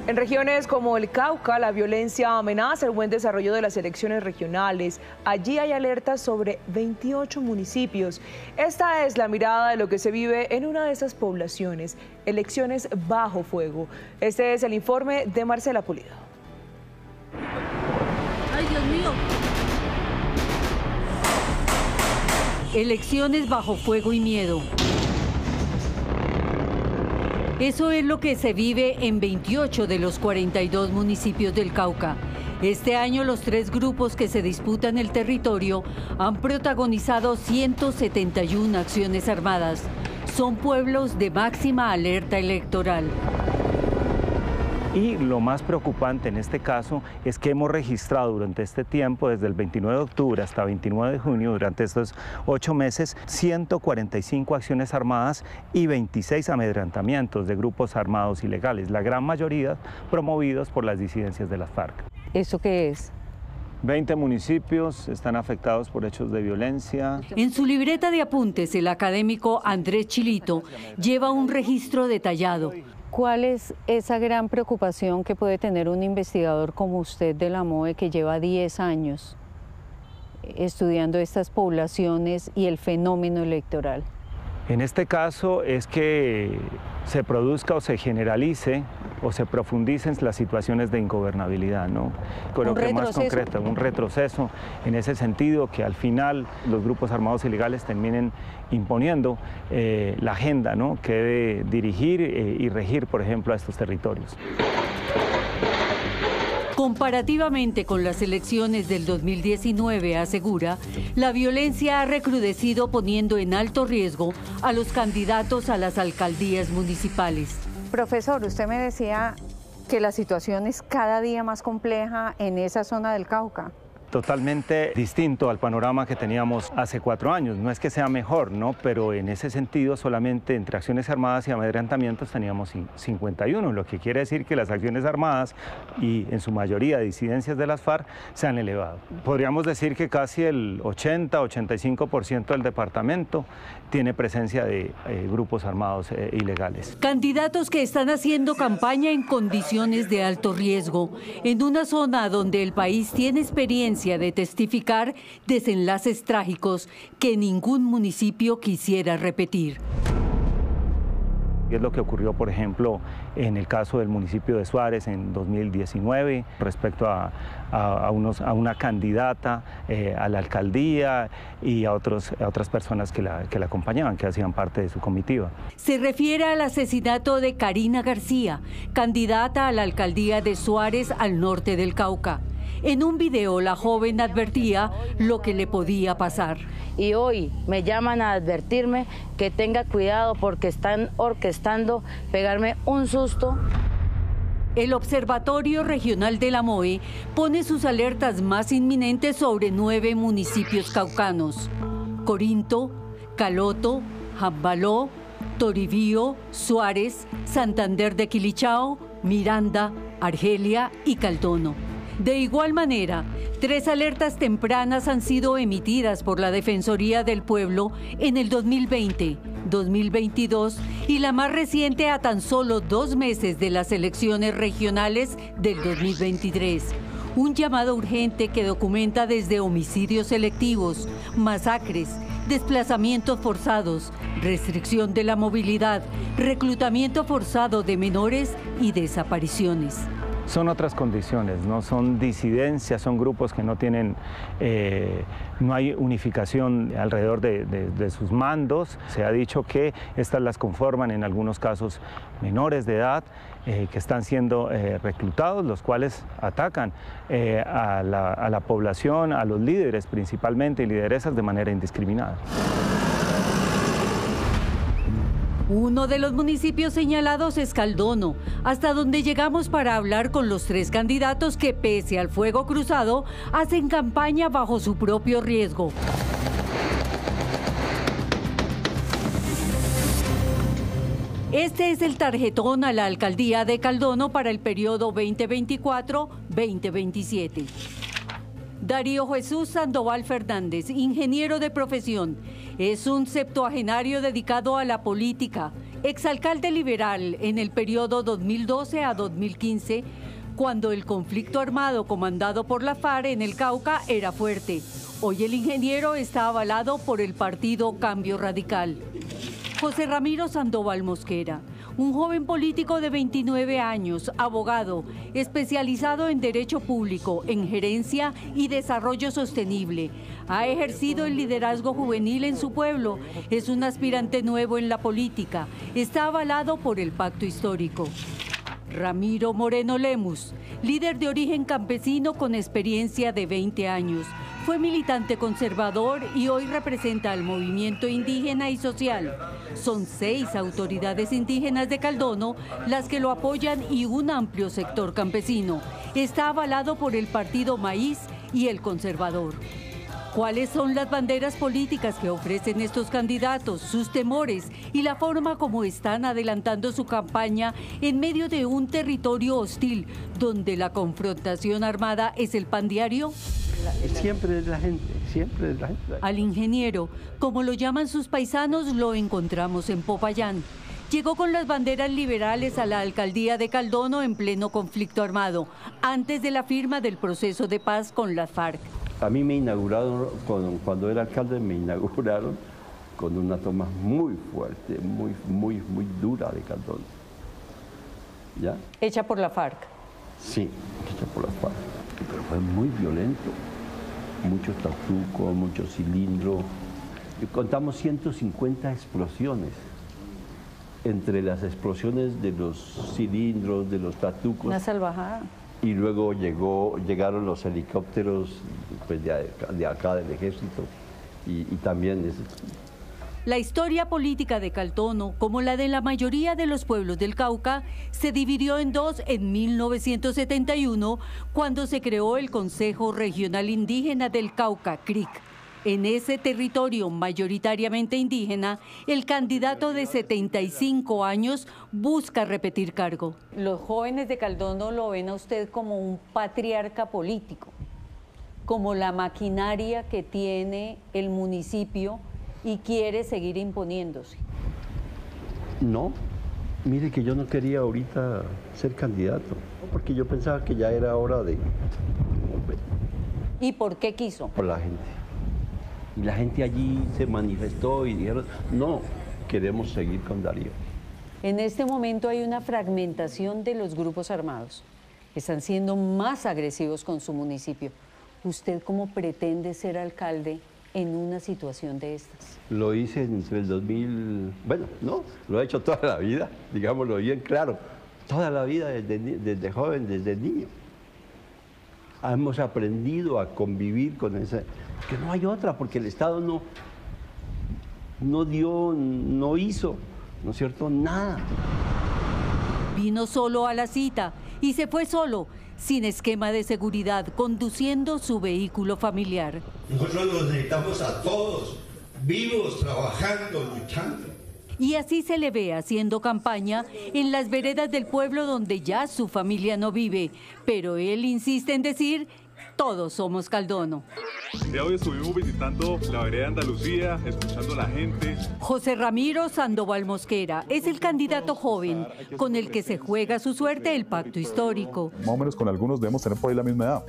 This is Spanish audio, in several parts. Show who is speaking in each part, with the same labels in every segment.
Speaker 1: En regiones como el Cauca, la violencia amenaza el buen desarrollo de las elecciones regionales. Allí hay alertas sobre 28 municipios. Esta es la mirada de lo que se vive en una de esas poblaciones, elecciones bajo fuego. Este es el informe de Marcela Pulido.
Speaker 2: ¡Ay, Dios mío! Elecciones bajo fuego y miedo. Eso es lo que se vive en 28 de los 42 municipios del Cauca. Este año los 3 grupos que se disputan el territorio han protagonizado 171 acciones armadas. Son pueblos de máxima alerta electoral.
Speaker 3: Y lo más preocupante en este caso es que hemos registrado durante este tiempo, desde el 29 de octubre hasta 29 de junio, durante estos 8 meses, 145 acciones armadas y 26 amedrentamientos de grupos armados ilegales, la gran mayoría promovidos por las disidencias de las FARC.
Speaker 2: ¿Eso qué es?
Speaker 3: 20 municipios están afectados por hechos de violencia.
Speaker 2: En su libreta de apuntes, el académico Andrés Chilito lleva un registro detallado. ¿Cuál es esa gran preocupación que puede tener un investigador como usted de la MOE, que lleva 10 años estudiando estas poblaciones y el fenómeno electoral?
Speaker 3: En este caso es que se produzca o se generalice o se profundicen las situaciones de ingobernabilidad, ¿no? Creo que más concreto, un retroceso en ese sentido, que al final los grupos armados ilegales terminen imponiendo la agenda, ¿no?, que debe dirigir y regir, por ejemplo, a estos territorios.
Speaker 2: Comparativamente con las elecciones del 2019, asegura, la violencia ha recrudecido, poniendo en alto riesgo a los candidatos a las alcaldías municipales. Profesor, usted me decía que la situación es cada día más compleja en esa zona del Cauca.
Speaker 3: Totalmente distinto al panorama que teníamos hace 4 años. No es que sea mejor, ¿no?, pero en ese sentido solamente entre acciones armadas y amedrentamientos teníamos 51, lo que quiere decir que las acciones armadas y en su mayoría disidencias de las FARC se han elevado. Podríamos decir que casi el 80-85% del departamento tiene presencia de grupos armados ilegales.
Speaker 2: Candidatos que están haciendo campaña en condiciones de alto riesgo, en una zona donde el país tiene experiencia de testificar desenlaces trágicos que ningún municipio quisiera repetir.
Speaker 3: Y es lo que ocurrió, por ejemplo, en el caso del municipio de Suárez en 2019, respecto a una candidata a la alcaldía y a otras personas que la acompañaban, que hacían parte de su comitiva.
Speaker 2: Se refiere al asesinato de Karina García, candidata a la alcaldía de Suárez al norte del Cauca. En un video, la joven advertía lo que le podía pasar.
Speaker 4: Y hoy me llaman a advertirme que tenga cuidado porque están orquestando pegarme un susto.
Speaker 2: El Observatorio Regional de la MOE pone sus alertas más inminentes sobre 9 municipios caucanos: Corinto, Caloto, Jambaló, Toribío, Suárez, Santander de Quilichao, Miranda, Argelia y Caldono. De igual manera, 3 alertas tempranas han sido emitidas por la Defensoría del Pueblo en el 2020, 2022 y la más reciente a tan solo 2 meses de las elecciones regionales del 2023. Un llamado urgente que documenta desde homicidios selectivos, masacres, desplazamientos forzados, restricción de la movilidad, reclutamiento forzado de menores y desapariciones.
Speaker 3: Son otras condiciones, no son disidencias, son grupos que no tienen, no hay unificación alrededor de sus mandos. Se ha dicho que estas las conforman en algunos casos menores de edad que están siendo reclutados, los cuales atacan a la población, a los líderes principalmente y lideresas de manera indiscriminada.
Speaker 2: Uno de los municipios señalados es Caldono, hasta donde llegamos para hablar con los 3 candidatos que, pese al fuego cruzado, hacen campaña bajo su propio riesgo. Este es el tarjetón a la alcaldía de Caldono para el periodo 2024-2027. Darío Jesús Sandoval Fernández, ingeniero de profesión, es un septuagenario dedicado a la política, exalcalde liberal en el periodo 2012 a 2015, cuando el conflicto armado comandado por la FARC en el Cauca era fuerte. Hoy el ingeniero está avalado por el partido Cambio Radical. José Ramiro Sandoval Mosquera, un joven político de 29 años, abogado, especializado en Derecho Público, en Gerencia y Desarrollo Sostenible. Ha ejercido el liderazgo juvenil en su pueblo, es un aspirante nuevo en la política, está avalado por el Pacto Histórico. Ramiro Moreno Lemus, líder de origen campesino con experiencia de 20 años. Fue militante conservador y hoy representa al movimiento indígena y social. Son 6 autoridades indígenas de Caldono las que lo apoyan y un amplio sector campesino. Está avalado por el partido Maíz y el Conservador. ¿Cuáles son las banderas políticas que ofrecen estos candidatos, sus temores y la forma como están adelantando su campaña en medio de un territorio hostil donde la confrontación armada es el pan diario?
Speaker 5: Siempre es la gente, siempre es la gente.
Speaker 2: Al ingeniero, como lo llaman sus paisanos, lo encontramos en Popayán. Llegó con las banderas liberales a la alcaldía de Caldono en pleno conflicto armado, antes de la firma del proceso de paz con las FARC.
Speaker 5: A mí me inauguraron, cuando era alcalde, me inauguraron con una toma muy fuerte, muy dura de Caldono. ¿Ya?
Speaker 2: ¿Hecha por la FARC?
Speaker 5: Sí, hecha por la FARC, pero fue muy violento. Muchos tatucos, muchos cilindros. Y contamos 150 explosiones. Entre las explosiones de los cilindros, de los tatucos.
Speaker 2: Una salvajada.
Speaker 5: Y luego llegaron los helicópteros pues, de acá del ejército y también...
Speaker 2: La historia política de Caldono, como la de la mayoría de los pueblos del Cauca, se dividió en dos en 1971, cuando se creó el Consejo Regional Indígena del Cauca, CRIC. En ese territorio mayoritariamente indígena, el candidato de 75 años busca repetir cargo. Los jóvenes de Caldono lo ven a usted como un patriarca político, como la maquinaria que tiene el municipio y quiere seguir imponiéndose.
Speaker 5: No, mire que yo no quería ahorita ser candidato, porque yo pensaba que ya era hora de...
Speaker 2: ¿Y por qué quiso?
Speaker 5: Por la gente. Y la gente allí se manifestó y dijeron, no, queremos seguir con Darío.
Speaker 2: En este momento hay una fragmentación de los grupos armados. Están siendo más agresivos con su municipio. ¿Usted cómo pretende ser alcalde en una situación de estas?
Speaker 5: Lo hice entre el 2000, bueno, no, lo he hecho toda la vida, digámoslo bien claro, toda la vida desde joven, desde niño. Hemos aprendido a convivir con esa, que no hay otra, porque el Estado no hizo, ¿no es cierto?, nada.
Speaker 2: Vino solo a la cita y se fue solo, sin esquema de seguridad, conduciendo su vehículo familiar.
Speaker 6: Nosotros los necesitamos a todos, vivos, trabajando, luchando.
Speaker 2: Y así se le ve haciendo campaña en las veredas del pueblo donde ya su familia no vive. Pero él insiste en decir, todos somos Caldono.
Speaker 7: Ya hoy estuvimos visitando la vereda Andalucía, escuchando a la gente.
Speaker 2: José Ramiro Sandoval Mosquera es el candidato joven con el que se juega su suerte el pacto histórico.
Speaker 8: Más o menos con algunos debemos tener por ahí la misma edad,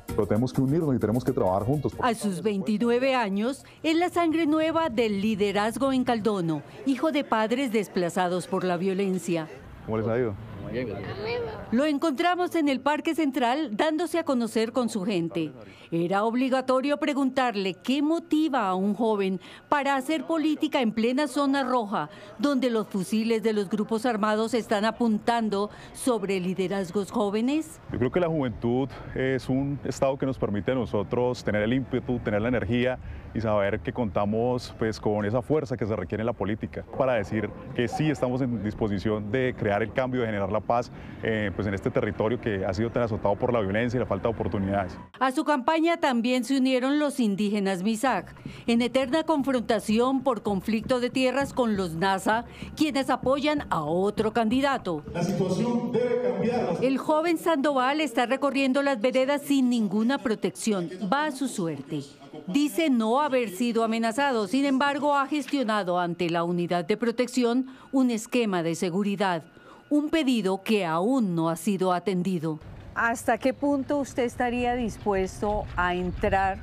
Speaker 8: pero tenemos que unirnos y tenemos que trabajar juntos.
Speaker 2: A sus 29 años, es la sangre nueva del liderazgo en Caldono, hijo de padres desplazados por la violencia.
Speaker 8: ¿Cómo les ha ido?
Speaker 2: Lo encontramos en el Parque Central dándose a conocer con su gente. Era obligatorio preguntarle qué motiva a un joven para hacer política en plena zona roja, donde los fusiles de los grupos armados están apuntando sobre liderazgos jóvenes.
Speaker 8: Yo creo que la juventud es un estado que nos permite a nosotros tener el ímpetu, tener la energía y saber que contamos pues, con esa fuerza que se requiere en la política para decir que sí estamos en disposición de crear el cambio, de generar la paz pues en este territorio que ha sido tan azotado por la violencia y la falta de oportunidades.
Speaker 2: A su campaña también se unieron los indígenas Misak, en eterna confrontación por conflicto de tierras con los NASA, quienes apoyan a otro candidato.
Speaker 6: La situación debe cambiar.
Speaker 2: El joven Sandoval está recorriendo las veredas sin ninguna protección, va a su suerte. Dice no haber sido amenazado, sin embargo ha gestionado ante la Unidad de Protección un esquema de seguridad, un pedido que aún no ha sido atendido.
Speaker 9: ¿Hasta qué punto usted estaría dispuesto a entrar,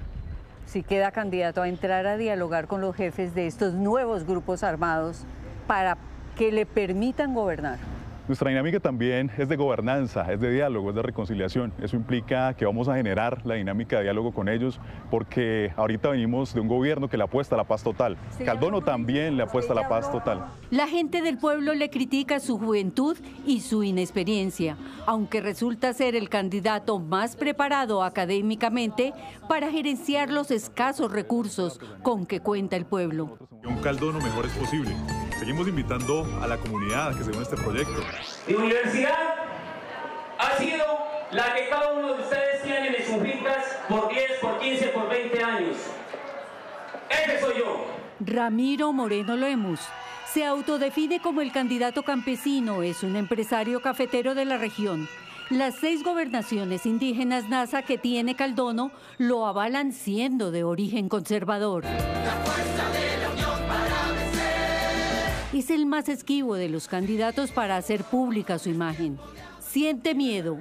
Speaker 9: si queda candidato, a entrar a dialogar con los jefes de estos nuevos grupos armados para que le permitan gobernar?
Speaker 8: Nuestra dinámica también es de gobernanza, es de diálogo, es de reconciliación. Eso implica que vamos a generar la dinámica de diálogo con ellos porque ahorita venimos de un gobierno que le apuesta a la paz total. Caldono también le apuesta a la paz total.
Speaker 2: La gente del pueblo le critica su juventud y su inexperiencia, aunque resulta ser el candidato más preparado académicamente para gerenciar los escasos recursos con que cuenta el pueblo.
Speaker 7: Un Caldono mejor es posible. Seguimos invitando a la comunidad a que se una a este proyecto.
Speaker 10: Mi universidad ha sido la que cada uno de ustedes tienen en sus fincas por 10, por 15, por 20 años. Ese soy yo.
Speaker 2: Ramiro Moreno Lemus se autodefine como el candidato campesino, es un empresario cafetero de la región. Las 6 gobernaciones indígenas NASA que tiene Caldono lo avalan siendo de origen conservador. Es el más esquivo de los candidatos para hacer pública su imagen. Siente miedo.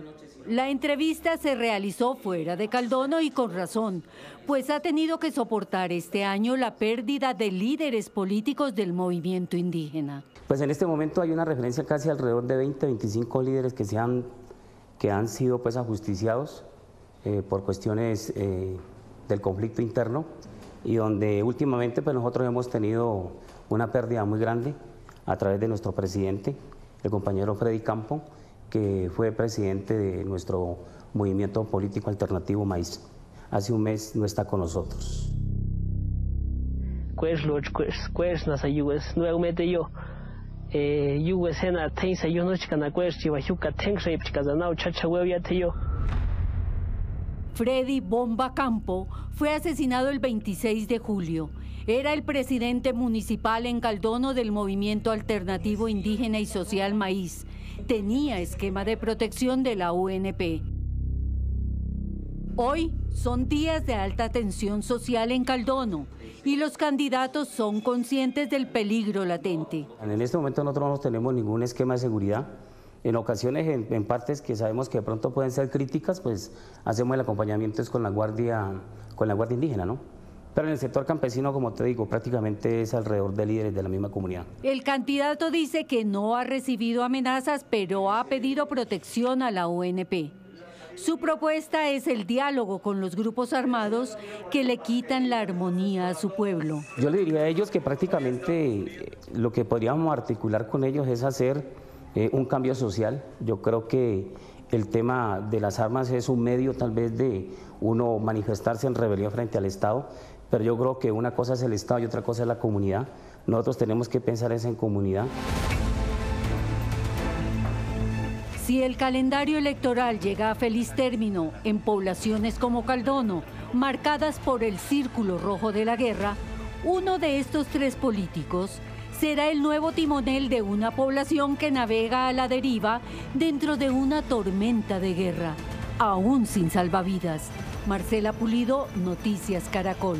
Speaker 2: La entrevista se realizó fuera de Caldono y con razón, pues ha tenido que soportar este año la pérdida de líderes políticos del movimiento indígena.
Speaker 11: Pues en este momento hay una referencia casi alrededor de 20-25 líderes que han sido pues ajusticiados por cuestiones del conflicto interno y donde últimamente pues nosotros hemos tenido una pérdida muy grande a través de nuestro presidente, el compañero Freddy Campo, que fue presidente de nuestro movimiento político alternativo Maíz. Hace un mes no está con nosotros.
Speaker 2: Freddy Bomba Campo fue asesinado el 26 de julio. Era el presidente municipal en Caldono del movimiento alternativo indígena y social Maíz. Tenía esquema de protección de la UNP. Hoy son días de alta tensión social en Caldono y los candidatos son conscientes del peligro latente.
Speaker 11: En este momento nosotros no tenemos ningún esquema de seguridad. En ocasiones, en partes que sabemos que de pronto pueden ser críticas, pues hacemos el acompañamiento con la guardia indígena, ¿no? Pero en el sector campesino, como te digo, prácticamente es alrededor de líderes de la misma comunidad.
Speaker 2: El candidato dice que no ha recibido amenazas, pero ha pedido protección a la UNP. Su propuesta es el diálogo con los grupos armados que le quitan la armonía a su pueblo.
Speaker 11: Yo le diría a ellos que prácticamente lo que podríamos articular con ellos es hacer un cambio social. Yo creo que el tema de las armas es un medio tal vez de uno manifestarse en rebelión frente al Estado, pero yo creo que una cosa es el Estado y otra cosa es la comunidad. Nosotros tenemos que pensar en comunidad.
Speaker 2: Si el calendario electoral llega a feliz término en poblaciones como Caldono, marcadas por el círculo rojo de la guerra, uno de estos 3 políticos será el nuevo timonel de una población que navega a la deriva dentro de una tormenta de guerra, aún sin salvavidas. Marcela Pulido, Noticias Caracol.